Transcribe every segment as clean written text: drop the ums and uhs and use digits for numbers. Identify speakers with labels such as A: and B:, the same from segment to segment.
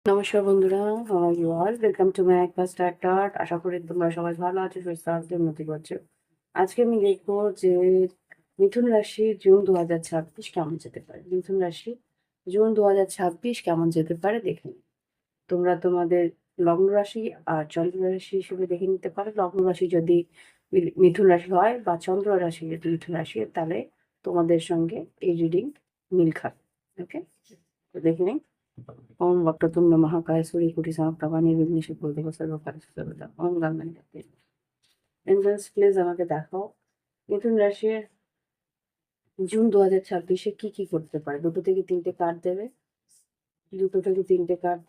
A: নমস্কার বন্ধুরা, how are you all? Welcome to my একবার স্টার্ট। আশা করি তোমরা সবাই ভালো আছো, সুস্থ আছো, উন্নতি করছো। আজকে আমি দেখবো যে মিথুন রাশি জুন 2026 কেমন যেতে পারে। মিথুন রাশি জুন 2026 কেমন যেতে পারে দেখে নিই। তোমরা তোমাদের লগ্ন রাশি আর চন্দ্র রাশি হিসেবে দেখে নিতে পারো। লগ্ন রাশি যদি মিথুন রাশি হয় বা চন্দ্র রাশি যদি মিথুন রাশি হয়, তাহলে তোমাদের সঙ্গে এই রিডিং মিল খাবে। ওকে, তো দেখে নিই। ওম वक्रतुंड महाकाय सूर्यकोटि समप्रभा निर्विघ्नेषु कुरुते सर्वकार्येषु सर्वदा ওম গঙ্গাধর। এঞ্জেলস প্লিজ আমাকে দেখাও মিথুন রাশির জুন 2026-এ কি করতে পারে। দুটো থেকে তিনটে কার্ড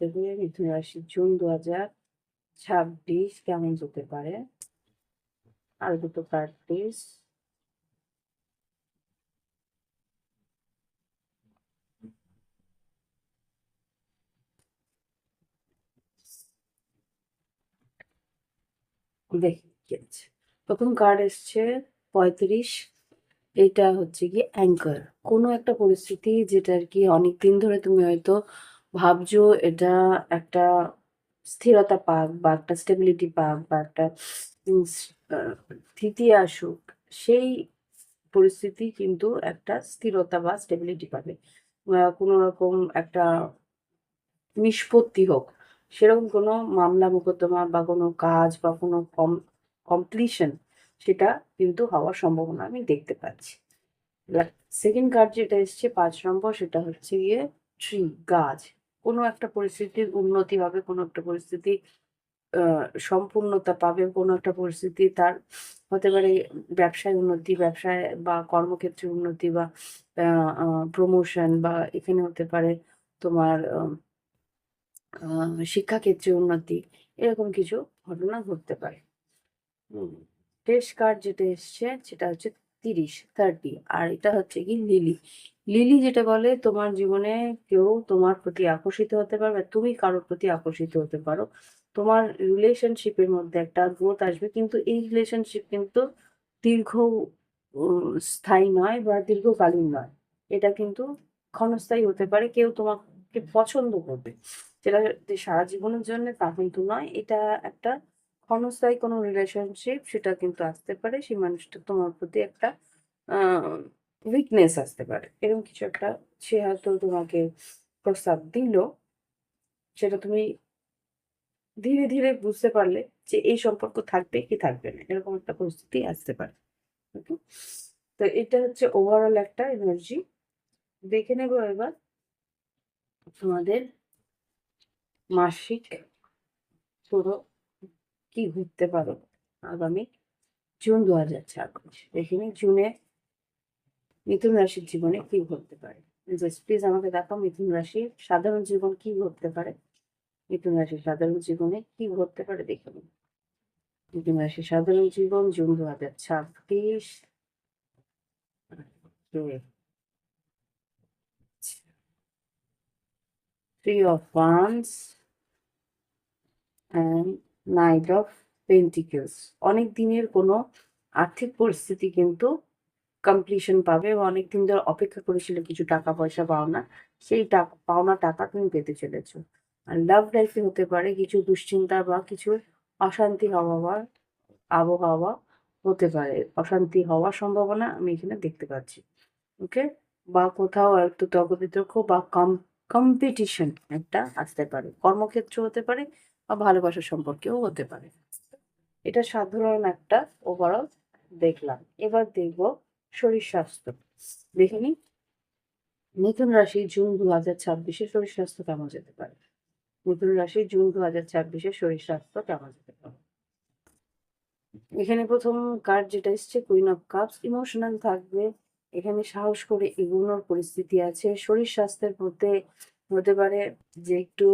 A: দেবে। মিথুন রাশি জুন 2026 কেমন যেতে পারে। আর দুটো কার্ড প্লিজ। দেখি কি আছে। প্রথম কার্ড এসছে 35। এটা হচ্ছে কি অ্যাঙ্কার। কোনো একটা পরিস্থিতি যেটা আর কি অনেকদিন ধরে তুমি হয়তো ভাবছো এটা একটা স্থিরতা পাক বা একটা স্টেবিলিটি পাক বা একটা স্থিতি আসুক, সেই পরিস্থিতি কিন্তু একটা স্থিরতা বা স্টেবিলিটি পাবে। কোনো রকম একটা নিষ্পত্তি হোক, সেরকম কোনো মামলা মোকদ্দমা বা কোনো কাজ বা কোনো কমপ্লিশন, সেটা কিন্তু হওয়ার সম্ভাবনা আমি দেখতে পাচ্ছি। সেকেন্ড কার্ড যেটা এসছে 5 নম্বর, সেটা হচ্ছে গিয়ে ট্রি, গাছ। কোনো একটা পরিস্থিতির উন্নতি হবে, কোনো একটা পরিস্থিতি সম্পূর্ণতা পাবে, কোনো একটা পরিস্থিতি তার হতে পারে ব্যবসায় উন্নতি, ব্যবসায় বা কর্মক্ষেত্রে উন্নতি বা আ আ প্রমোশন, বা এখানে হতে পারে তোমার আ শিক্ষাক্ষেত্রে উন্নতি। এরকম কিছু ঘটনা ঘটতে পারে। হুম। টেস্ট কার্ড যেটা এসছে সেটা হচ্ছে 30 আর এটা হচ্ছে কি লিলি। লিলি যেটা বলে তোমার জীবনে কেউ তোমার প্রতি আকর্ষিত হতে পারে বা তুমি কারোর প্রতি আকর্ষিত হতে পারো। তোমার রিলেশনশিপের মধ্যে একটা গ্রোথ আসবে, কিন্তু এই রিলেশনশিপ কিন্তু দীর্ঘ স্থায়ী নয় বা দীর্ঘকালীন নয়। এটা কিন্তু ক্ষণস্থায়ী হতে পারে। কেউ তোমাকে পছন্দ করবে। যেটা যে সারা জীবনের জন্যে তা কিন্তু নয়। এটা একটা ক্ষণস্থায়ী কোনো রিলেশনশিপ, সেটা কিন্তু আসতে পারে। সেই মানুষটা তোমার প্রতি একটা আ উইকনেস আসতে পারে। এরকম কিছু একটা সে হয়তো তোমাকে প্রস্তাব দিল, সেটা তুমি ধীরে বুঝতে পারলে যে এই সম্পর্ক থাকবে কি থাকবে না। এরকম একটা পরিস্থিতি আসতে পারে। ওকে? তো এটা হচ্ছে ওভারঅল একটা এনার্জি। দেখে নেব এবার তোমাদের মাসিক পুরো কি ঘুরতে পারো আগামী জুন 2026। দেখে নিই জুনে মিথুন রাশির জীবনে কি ঘটতে পারে। জাস্ট প্লিজ আমাকে দেখাও মিথুন রাশির সাধারণ জীবন কি ঘটতে পারে। মিথুন রাশির সাধারণ জীবনে কি ঘটতে পারে দেখে নিন। মিথুন রাশির সাধারণ জীবন June 2026। Three of wands and knight of pentacles. অনেক দিনের কোনো আর্থিক পরিস্থিতি কিন্তু কমপ্লিশন পাবে, এবং অনেকদিন ধরে অপেক্ষা করেছিলে কিছু টাকা পয়সা পাওনা, সেই পাওনা টাকা তুমি পেতে চলেছো। আর লাভ লাইফে হতে পারে কিছু দুশ্চিন্তা বা কিছু অশান্তি হওয়া বা আবহাওয়া হতে পারে। অশান্তি হওয়ার সম্ভাবনা আমি এখানে দেখতে পাচ্ছি। ওকে? বা কোথাও একটু তর্ক-বিতর্ক বা কম্পিটিশন একটা আসতে পারে। কর্মক্ষেত্র হতে পারে বা ভালোবাসার সম্পর্কেও হতে পারে। এটা সাধারণ একটা ওভারঅল দেখলাম। এবার দেখব শরীর স্বাস্থ্য। দেখে নিই মিথুন রাশি জুন 2026-এ শরীর স্বাস্থ্য কেমন যেতে পারে। মিথুন রাশি জুন 2026-এ শরীর স্বাস্থ্য কেমন যেতে পারে। এখানে প্রথম কার্ড যেটা এসছে কুইন অফ কাপস, ইমোশনাল থাকবে। এখানে সাহস করে এগোনোর পরিস্থিতি আছে। শরীর স্বাস্থ্যের মধ্যে হতে পারে যে একটু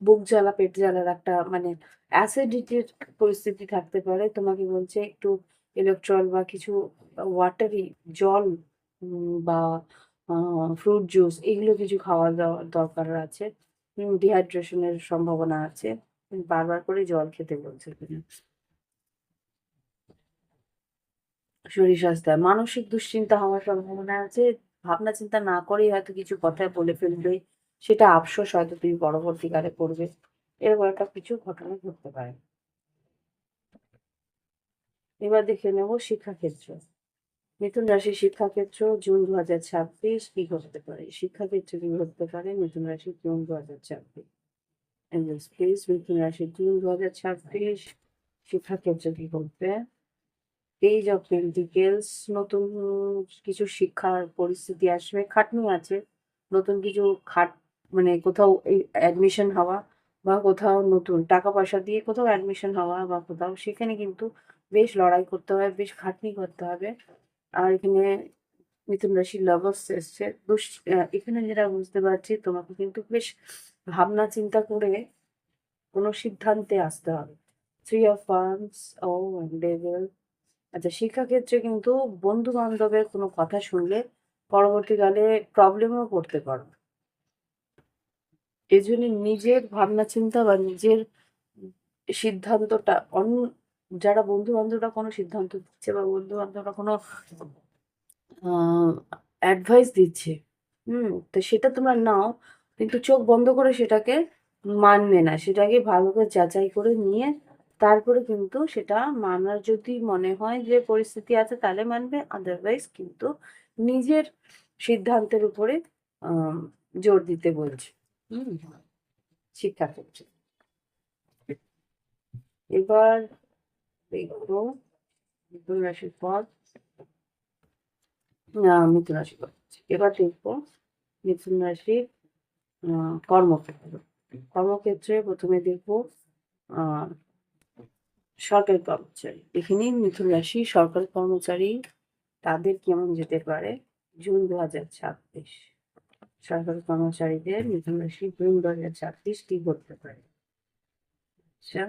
A: বুক জ্বালা, পেট জ্বালার একটা মানে অ্যাসিডিটির পরিস্থিতি থাকতে পারে। তোমাকে বলছে একটু ইলেকট্রল বা কিছু ওয়াটারি জল বা ফ্রুট জুস এগুলো কিছু খাওয়া দাওয়ার দরকার আছে। ডিহাইড্রেশন এর সম্ভাবনা আছে। বারবার করে জল খেতে বলছে এখানে। শরীর স্বাস্থ্য, মানসিক দুশ্চিন্তা হওয়ার সম্ভাবনা আছে। ভাবনা চিন্তা না করেই হয়তো কিছু কথা বলে ফেলবে। সেটা আফসোস হয়তো তুমি পরবর্তীকালে করবে, এরকম একটা কিছু ঘটনা ঘটতে পারে। এবার দেখে নেব শিক্ষাক্ষেত্র। মিথুন রাশির শিক্ষাক্ষেত্র জুন 2026 কি ঘটতে পারে? শিক্ষাক্ষেত্রে কি ঘটতে পারে মিথুন রাশির জুন 2026? এঞ্জেলস প্লিজ মিথুন রাশির জুন 2026 শিক্ষাক্ষেত্রে কি ঘটবে? পেজ অফ পেন্টিকেলস, নতুন কিছু শিক্ষার পরিস্থিতি আসবে, খাটনি আছে, নতুন কিছু মানে কোথাও অ্যাডমিশন হওয়া বা কোথাও নতুন টাকা পয়সা দিয়ে কোথাও অ্যাডমিশন হওয়া বা কোথাও, সেখানে কিন্তু বেশ লড়াই করতে হবে, বেশ খাটনি করতে হবে। আর এখানে মিথুন রাশির লাভার্স এসছে, এখানে যেটা বুঝতে পারছি তোমাকে কিন্তু বেশ ভাবনা চিন্তা করে কোনো সিদ্ধান্তে আসতে হবে। থ্রি অফ ওয়ান্স, ও ডেভিল। আচ্ছা, শিক্ষাক্ষেত্রে কিন্তু বন্ধু বান্ধবের কোনো কথা শুনলে পরবর্তীকালে প্রবলেমেও পড়তে পারো। এই জন্য নিজের ভাবনা চিন্তা বা নিজের সিদ্ধান্তটা যারা বন্ধু বান্ধবরা কোনো সিদ্ধান্ত দিচ্ছে বা বন্ধু বান্ধবরা কোনো অ্যাডভাইস দিচ্ছে, তো সেটা তোমরা নাও, কিন্তু চোখ বন্ধ করে সেটাকে মানবে না, সেটাকে ভালো করে যাচাই করে নিয়ে তারপরে কিন্তু সেটা মানার যদি মনে হয় যে পরিস্থিতি আছে তাহলে মানবে, আদারওয়াইজ কিন্তু নিজের সিদ্ধান্তের উপরে আহ জোর দিতে বলছে। হুম শিক্ষাক্ষেত্রে এবার দেখবো মিথুন রাশির পর, না মিথুন রাশি করছি, এবার দেখবো মিথুন রাশির কর্মক্ষেত্র। কর্মক্ষেত্রে প্রথমে দেখবো আহ সরকারি কর্মচারী, এখানে মিথুন রাশি সরকারি কর্মচারী তাদের কেমন যেতে পারে জুন 2026? সরকারি কর্মচারীদের মিথুন রাশি জুন 2026 কি করতে পারে? আচ্ছা,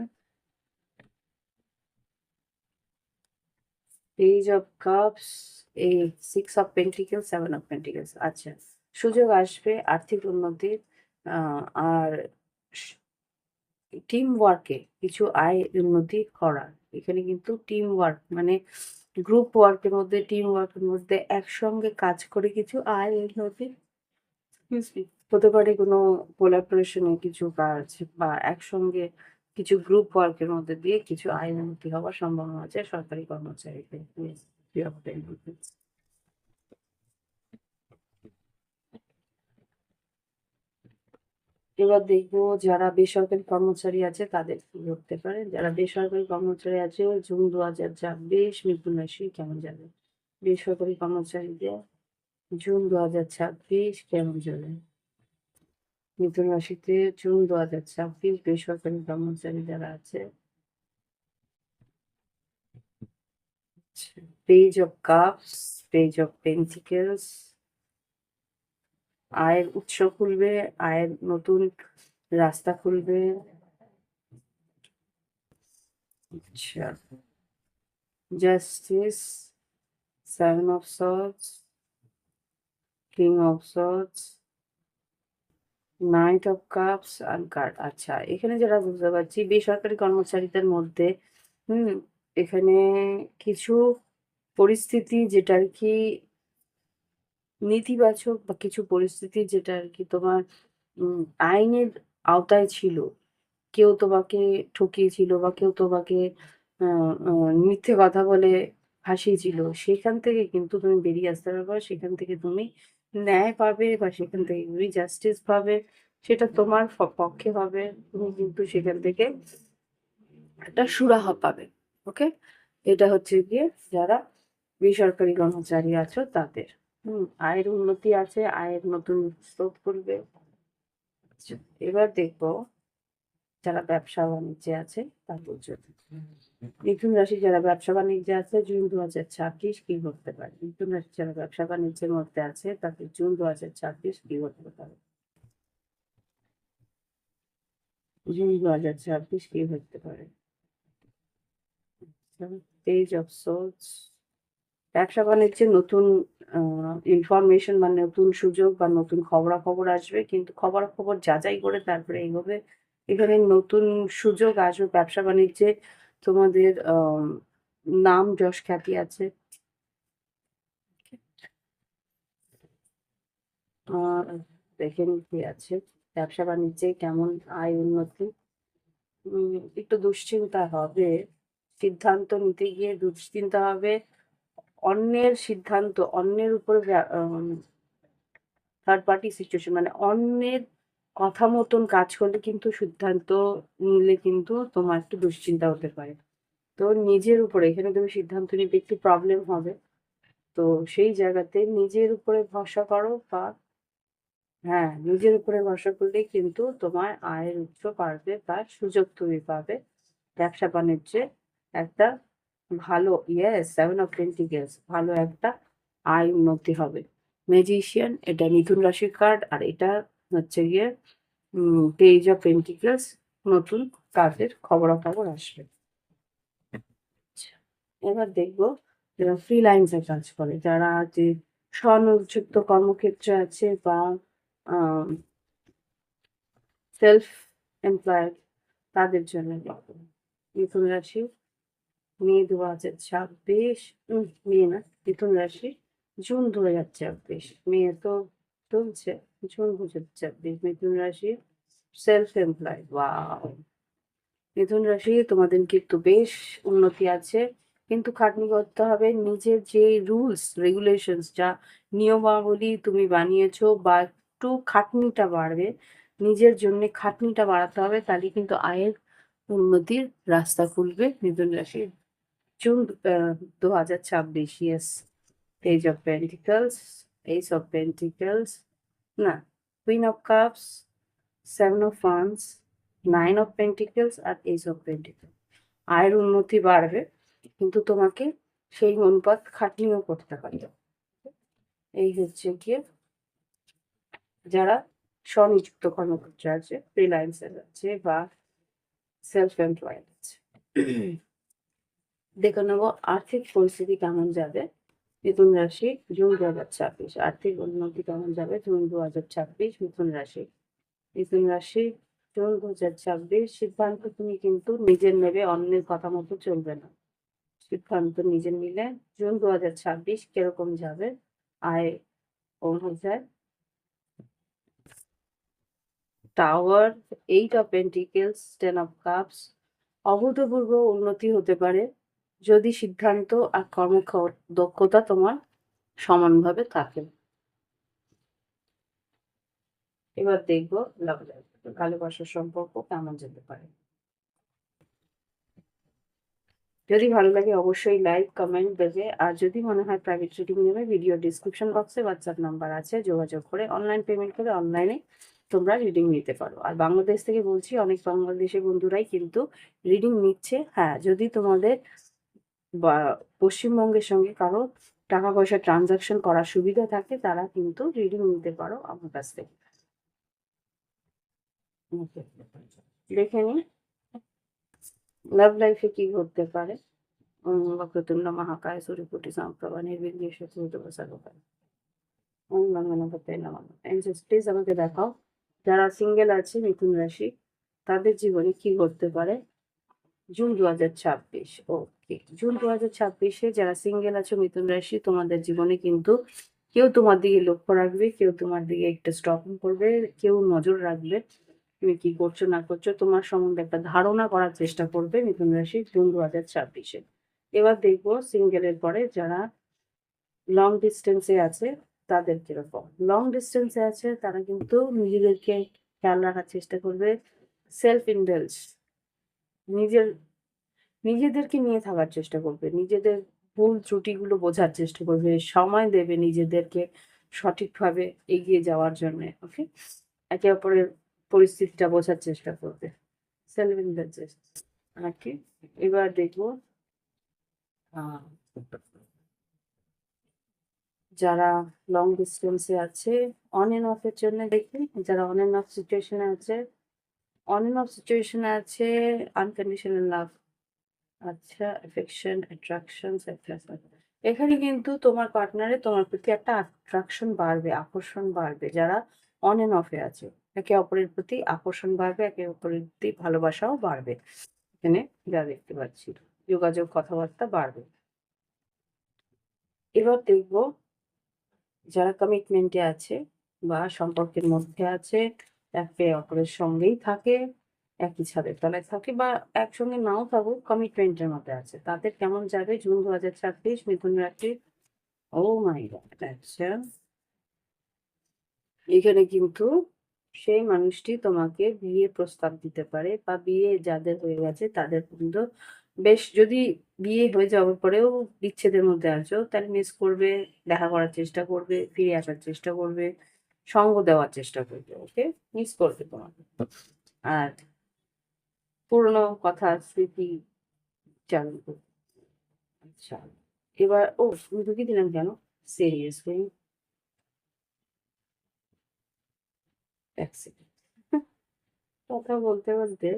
A: পেজ অফ কাপস, এই six of pentacles, seven of pentacles. আচ্ছা, সুযোগ আসবে আর্থিক উন্নতির, আর টিম ওয়ার্কে কিছু আয় উন্নতি করার। এখানে কিন্তু টিম ওয়ার্ক মানে গ্রুপ ওয়ার্কের মধ্যে, টিম ওয়ার্কের মধ্যে একসঙ্গে কাজ করে কিছু আয় উন্নতি হতে পারে, কোনো কোলাবোরেশনে কিছু কাজ বা একসঙ্গে কিছু গ্রুপ ওয়ার্কের মধ্যে দিয়ে কিছু আয় উন্নতি হওয়ার সম্ভাবনা আছে সরকারি কর্মচারীদের। এবার দেখবো যারা বেসরকারি কর্মচারী আছে তাদের কি করতে পারে। যারা বেসরকারি কর্মচারী আছে জুন 2026 মিথুন রাশি কেমন যাবে? বেসরকারি কর্মচারীদের জুন 2026 কেমন যাবে? মিথুন রাশিতে জুন 2026 বেসরকারি কর্মচারী যারা আছে। Page of cups, page of pentacles, আয়ের উৎস খুলবে, আয়ের নতুন রাস্তা খুলবে। আচ্ছা, justice, seven of swords, king of swords, knight of cups আর কার্ড। আচ্ছা, এখানে যেটা বুঝতে পারছি বেসরকারি কর্মচারীদের মধ্যে হুম এখানে কিছু পরিস্থিতি যেটা আর কি নেতিবাচক, বা কিছু পরিস্থিতি যেটা আর কি তোমার আইনের আওতায় ছিল, কেউ তোমাকে ঠকিয়েছিল বা কেউ তোমাকে মিথ্যে কথা বলে ফাঁসিয়েছিল, সেখান থেকে কিন্তু তুমি বেরিয়ে আসতে পারবে, সেখান থেকে তুমি ন্যায় পাবে বা সেখান থেকে তুমি জাস্টিস পাবে, সেটা তোমার পক্ষে হবে, তুমি কিন্তু সেখান থেকে একটা সুরাহা পাবে। ওকে, এটা হচ্ছে গিয়ে যারা বেসরকারি কর্মচারী আছো তাদের আয়ের উন্নতি আছে, আয়ের নতুন স্রোত খুলবে। আচ্ছা, এবার দেখবো যারা ব্যবসা বাণিজ্যে আছে তাদের জন্য। মিথুন রাশি যারা ব্যবসা বাণিজ্যে আছে জুন 2026 কি করতে পারে? মিথুন রাশি যারা ব্যবসা বাণিজ্যের মধ্যে আছে তাদের জুন 2026 কি করতে পারে? জুন 2026 কি করতে পারে? পেজ অফ সোর্স, ব্যবসা বাণিজ্যে নতুন ইনফরমেশন বা নতুন সুযোগ বা নতুন খবরাখবর আসবে, কিন্তু খবরাখবর যাচাই করে তারপরে এগোবে। এখানে নতুন সুযোগ আসবে ব্যবসা বাণিজ্যে, তোমাদের নাম যশ খ্যাতি আছে। দেখে নিই কি আছে। ব্যবসা বাণিজ্যে কেমন আয় উন্নতি। একটু দুশ্চিন্তা হবে, সিদ্ধান্ত নিতে গিয়ে দুশ্চিন্তা হবে। অন্যের সিদ্ধান্ত, অন্যের উপর থার্ড পার্টি সিচুয়েশন মানে অন্যের কথা মতন কাজ করলে কিন্তু সিদ্ধান্ত নিলে কিন্তু তোমার একটু দুশ্চিন্তা হতে পারে। তো নিজের উপরে এখানে তুমি সিদ্ধান্ত নিতে একটু প্রবলেম হবে। তো সেই জায়গাতে নিজের উপরে ভরসা করো বা হ্যাঁ, নিজের উপরে ভরসা করলেই কিন্তু তোমার আয়ের উৎস বাড়বে বা সুযোগ তুমি পাবে। ব্যবসা-বাণিজ্যে একটা ভালো সেভেন অফ পেন্টিকেলস ভালো একটা আয় উন্নতি হবে। ম্যাজিশিয়ান এটা মিথুন রাশির কার্ড আর এটা হচ্ছে গিয়ে পেজ অফ পেন্টিকেলস নতুন কাজের খবরাখবর আসবে। আচ্ছা, এবার দেখবো যারা ফ্রিল্যান্সে কাজ করে, যারা যে স্বনিযুক্ত কর্মক্ষেত্রে আছে বা সেলফ এমপ্লয়েড তাদের জন্য মিথুন রাশি মে 2026 মে না মিথুন রাশি জুন 2026 মে তো চলছে জুন 2026 মিথুন রাশি সেলফ এমপ্লয়েড ওয়াও মিথুন রাশি তোমাদের কিন্তু বেশ উন্নতি আছে কিন্তু খাটনি করতে হবে নিজের যে রুলস রেগুলেশনস যা নিয়মাবলী তুমি বানিয়েছো বা একটু খাটনিটা বাড়বে নিজের জন্য খাটনিটা বাড়াতে হবে তাহলে কিন্তু আয়ের উন্নতির রাস্তা খুলবে মিথুন রাশির June 2026 yes page of pentacles ace of pentacles না queen of cups seven of wands nine of pentacles আর এইস অফ পেন্টিকলস আয়ের উন্নতি বাড়বে কিন্তু তোমাকে সেই অনুপাত খাটনিও করতে হবে এই হচ্ছে গিয়ে যারা স্বনিযুক্ত কর্মক্ষেত্রে আছে ফ্রিল্যান্সার আছে বা সেলফ এমপ্লয়েড আছে দেখে নেবো আর্থিক পরিস্থিতি কেমন যাবে মিথুন রাশি জুন 2026 আর্থিক উন্নতি কেমন যাবে জুন 2026 মিথুন রাশি মিথুন রাশি জুন 2026 সিদ্ধান্ত তুমি কিন্তু নিজের নেবে অন্যের কথা মতো চলবে না সিদ্ধান্ত নিজের নিলে জুন 2026 কিরকম যাবে আয় অনুযায়ী tower eight of pentacles ten of cups অভূতপূর্ব উন্নতি হতে পারে যদি সিদ্ধান্ত আর দক্ষতা তোমার সমানভাবে থাকে এবার দেখবো লাভ লাইফ ভালোবাসার সম্পর্ক কেমন যেতে পারে যদি ভালো লাগে অবশ্যই লাইক কমেন্ট দেবে আর যদি মনে হয় প্রাইভেট রিডিং নেবে ভিডিও ডিসক্রিপশন বক্সে হোয়াটসঅ্যাপ নাম্বার আছে যোগাযোগ করে অনলাইন পেমেন্ট করে অনলাইনে তোমরা রিডিং নিতে পারো আর বাংলাদেশ থেকে বলছি অনেক বাংলাদেশি বন্ধুরাই কিন্তু রিডিং নিচ্ছে হ্যাঁ যদি তোমাদের বা পশ্চিমবঙ্গের সঙ্গে কারো টাকা পয়সা ট্রানজাকশন করার সুবিধা থাকে তারা কিন্তু রিডিং নিতে পারো আমার কাছ থেকে দেখে নি লাভ লাইফে কি ঘটতে পারে वक्रतुंड महाकाय सूर्यकोटि समप्रभा निर्विघ्नेश्वर सूर्यदेव सर्वकाल ওম নমঃ গণপতয়ে নমঃ প্লিজ আমাকে দেখাও যারা সিঙ্গেল আছে মিথুন রাশি তাদের জীবনে কি ঘটতে পারে জুন 2026 ওকে জুন 2026-এ যারা সিঙ্গেল আছো মিথুন রাশি তোমাদের জীবনে কিন্তু কেউ তোমার দিকে লক্ষ্য রাখবে কেউ তোমার দিকে একটু স্টকিং করবে কেউ নজর রাখবে তুমি কি করছো না করছো তোমার সম্বন্ধে একটা ধারণা করার চেষ্টা করবে মিথুন রাশি জুন 2026-এ এবার দেখবো সিঙ্গেলের পরে যারা লং ডিস্টেন্সে আছে তাদের কিরকম লং ডিস্টেন্সে আছে তারা কিন্তু নিজেদেরকে খেয়াল রাখার চেষ্টা করবে সেলফ ইন্ডালজ নিজের নিজেদেরকে নিয়ে থাকার চেষ্টা করবে নিজেদের ভুল ত্রুটিগুলো বোঝার চেষ্টা করবে সময় দেবে নিজেদেরকে সঠিকভাবে এগিয়ে যাওয়ার জন্য ওকে একে অপরের পরিস্থিতিটা বোঝার চেষ্টা করবে সেলফ ইন্ডালজ ওকে এবার দেখবো যারা লং ডিস্টেন্সে আছে অন এন্ড অফের জন্য দেখি যারা অন এন্ড অফ সিচুয়েশনে আছে অন এন্ড অফ সিচুয়েশনে আছে আনকন্ডিশনাল লাভ আচ্ছা অ্যাফেকশন অ্যাট্রাকশন এখানে কিন্তু তোমার পার্টনারে তোমার প্রতি একটা অ্যাট্রাকশন বাড়বে আকর্ষণ বাড়বে যারা অন এন্ড অফে আছে একে অপরের প্রতি আকর্ষণ বাড়বে একে অপরের প্রতি ভালোবাসাও বাড়বে এখানে যা দেখতে পাচ্ছি যোগাযোগ কথাবার্তা বাড়বে এবার দেখবো যারা কমিটমেন্টে আছে বা সম্পর্কের মধ্যে আছে, একে অপরের সঙ্গেই থাকে, একই ছাদের তলায় থাকে, বা একসঙ্গে নাও থাকুক, কমিটমেন্টের মধ্যে আছে, তাদের কেমন যাবে জুন 2026 মিথুন রাশির? ও মাই গড! আচ্ছা, এখানে কিন্তু সেই মানুষটি তোমাকে বিয়ের প্রস্তাব দিতে পারে, বা বিয়ে যাদের হয়ে গেছে তাদের কিন্তু বেশ, যদি বিয়ে হয়ে যাওয়ার পরেও বিচ্ছেদের মধ্যে আছো, তাহলে মিস করবে, দেখা করার চেষ্টা করবে, ফিরে আসার চেষ্টা করবে, সঙ্গ দেওয়ার চেষ্টা করবে, ওকে? মিস করবে তোমাকে। আর পুরনো কথা স্মৃতি চারণ করবে। আচ্ছা, এবার ও আমি ঢুকিয়ে দিলাম কেন? সিরিয়াসলি, এক সেকেন্ড। কথা বলতে বলতে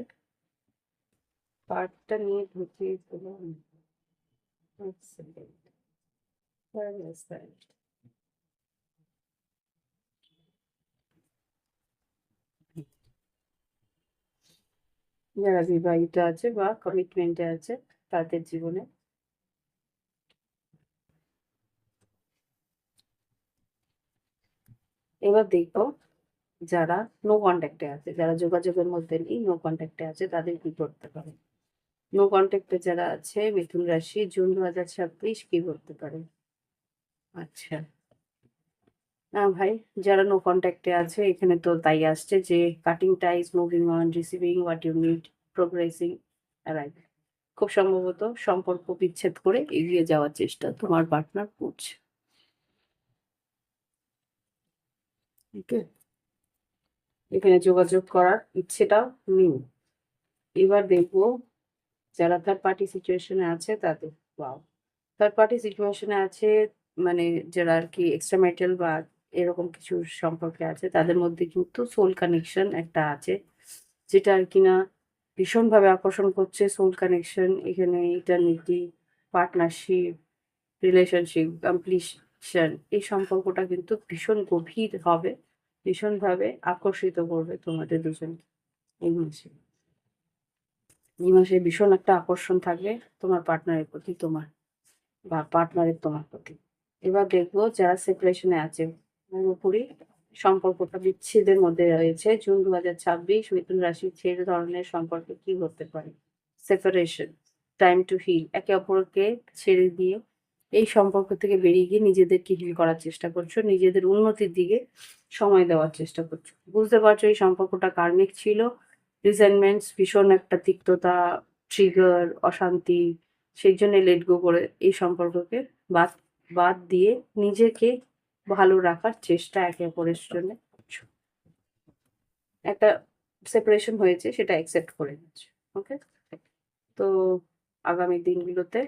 A: পার্টটা নিয়ে ঢুকিয়ে দিলাম। এক সেকেন্ড। Where is that? যারা বিবাহিত আছে বা কমিটমেন্টে আছে তাদের জীবনে এবার দেখো, যারা নো কন্ট্যাক্টে আছে, যারা যোগাযোগের মধ্যে নেই, নো কন্ট্যাক্টে আছে, তাদের কি করতে পারে? নো কন্ট্যাক্টে যারা আছে মিথুন রাশি, জুন 2026 কি করতে পারে? আচ্ছা, না ভাই, যারা নো কন্ট্যাক্টে আছে এখানে তো তাই আসছে যে cutting ties, moving on, receiving what you need, progressing, right. খুব সম্ভবত সম্পর্ক বিচ্ছেদ করে এগিয়ে যাওয়ার চেষ্টা তোমার পার্টনার করছে, ওকে? এখানে যোগাযোগ করার ইচ্ছেটাও নেই। এবার দেখবো যারা থার্ড পার্টি সিচুয়েশনে আছে তাদের। ওয়াও! থার্ড পার্টি সিচুয়েশনে আছে, মানে যারা আরকি এক্সট্রা ম্যারিটাল বা এরকম কিছু সম্পর্কে আছে, তাদের মধ্যে কিন্তু সোল কানেকশন একটা আছে। যেটা আরকি না ভীষণভাবে আকর্ষণ করছে, সোল কানেকশন। এখানে ইটারনিটি, পার্টনারশিপ, রিলেশনশিপ, কমপ্লিশন, এই সম্পর্কটা কিন্তু ভীষণ গভীর হবে। ভীষণভাবে আকর্ষিত করবে তোমাদের দুজনকে এই মাসে। এই মাসে ভীষণ একটা আকর্ষণ থাকবে তোমার পার্টনারের প্রতি, তোমার বা পার্টনারের তোমার প্রতি। এবার দেখবো যারা সেপারেশনে আছে, পুরোপুরি সম্পর্কটা বিচ্ছেদের মধ্যে রয়েছে, জুন 2026 মিথুন রাশির ছেড়ে ধরনের সম্পর্কে কি হতে পারে? সেপারেশন, টাইম টু হিল, একে অপরকে ছেড়ে দিয়ে এই সম্পর্ক থেকে বেরিয়ে গিয়ে নিজেদেরকে হিল করার চেষ্টা করছো, নিজেদের উন্নতির দিকে সময় দেওয়ার চেষ্টা করছো। বুঝতে পারছো এই সম্পর্কটা কার্মিক ছিল, রিজেন্টমেন্টস, ভীষণ একটা তিক্ততা, ট্রিগার, অশান্তি, সেই জন্য লেট গো করে এই সম্পর্ককে বাদ বাদ দিয়ে নিজেকে ভালো রাখার চেষ্টা একে অপরের জন্য করছো। একটা সেপারেশন হয়েছে সেটা অ্যাকসেপ্ট করে নিচ্ছো, ওকে? তো আগামী দিনগুলোতে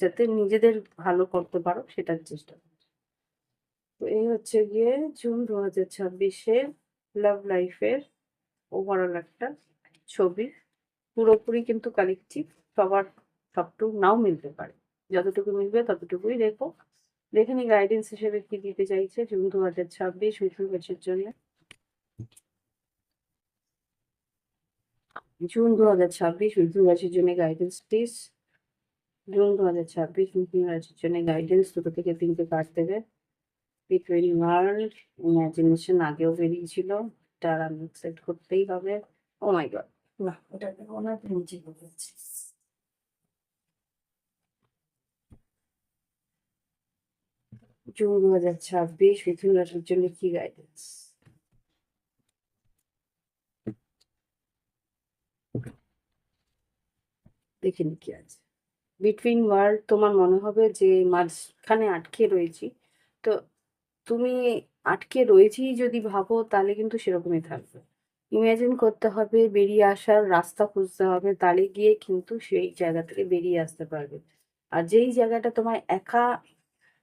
A: যাতে নিজেদের ভালো করতে পারো সেটার চেষ্টা করছো। তো এই হচ্ছে গিয়ে জুন 2026-এর লাভ লাইফের ওভারঅল একটা ছবি। পুরোপুরি কিন্তু কালেক্টিভ, সবার সবটুকু নাও মিলতে পারে। যতটুকু মিলবে ততটুকুই রেখো। দেখে নিই গাইডেন্স হিসেবে কি দিতে চাইছে জুন 2026 মিথুন রাশির জন্য। জুন 2026 মিথুন রাশির জন্য গাইডেন্স প্লিজ। জুন 2026 মিথুন রাশির জন্য গাইডেন্স, দুটো থেকে তিনটে কার্ড দেবে। বিটুইন ওয়ার্ল্ড, ইমাজিনেশন আগেও বেরিয়েছিল, এটা আমি অ্যাকসেপ্ট করতেই হবে। ও মাই গড! না, এটা মনে হয় নিচে বলেছি। জুন 2026 মিথুন রাশির জন্য কি গাইডেন্স? দেখে নি কি আছে। বিটুইন ওয়ার্ল্ড, তোমার মনে হবে যে মাঝখানে আটকে রয়েছি। তো তুমি আটকে রয়েছি যদি ভাবো তাহলে কিন্তু সেরকমই থাকবে। ইমাজিন করতে হবে, বেরিয়ে আসার রাস্তা খুঁজতে হবে, তাহলে গিয়ে কিন্তু সেই জায়গা থেকে বেরিয়ে আসতে পারবে। আর যেই জায়গাটা তোমায় একা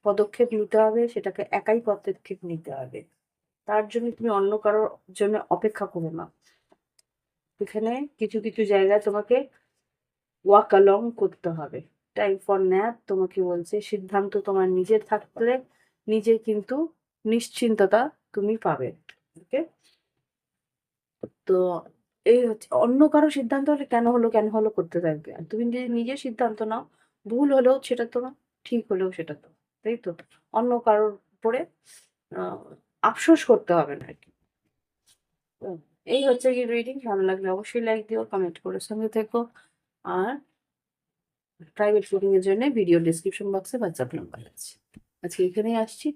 A: পদক্ষেপ নিতে হবে সেটাকে একাই পদক্ষেপ নিতে হবে। তার জন্য তুমি অন্য কারোর জন্য অপেক্ষা করো না। এখানে কিছু কিছু জায়গায় তোমাকে ওয়াক অ্যালং করতে হবে। টাইম ফর ন্যাপ তোমাকে বলছে, সিদ্ধান্ত তোমার নিজের থাকলে নিজে কিন্তু নিশ্চিন্ততা তুমি পাবে, ওকে? তো এই হচ্ছে, অন্য কারো সিদ্ধান্ত হলে কেন হলো করতে থাকবে, আর তুমি যদি নিজের সিদ্ধান্ত নাও, ভুল হলেও সেটা তোমার, ঠিক হলেও সেটা তো, তাই তো? অন্য কারোর উপরে আফসোস করতে হবে না আর কি। তো এই হচ্ছে কি রিডিং। ভালো লাগলে অবশ্যই লাইক দিও, কমেন্ট করে সঙ্গে থেকো। আর প্রাইভেট রিডিং এর জন্য ভিডিও ডেসক্রিপশন বক্সে হোয়াটসঅ্যাপ নাম্বার আছে। আজকে এখানেই আসছি।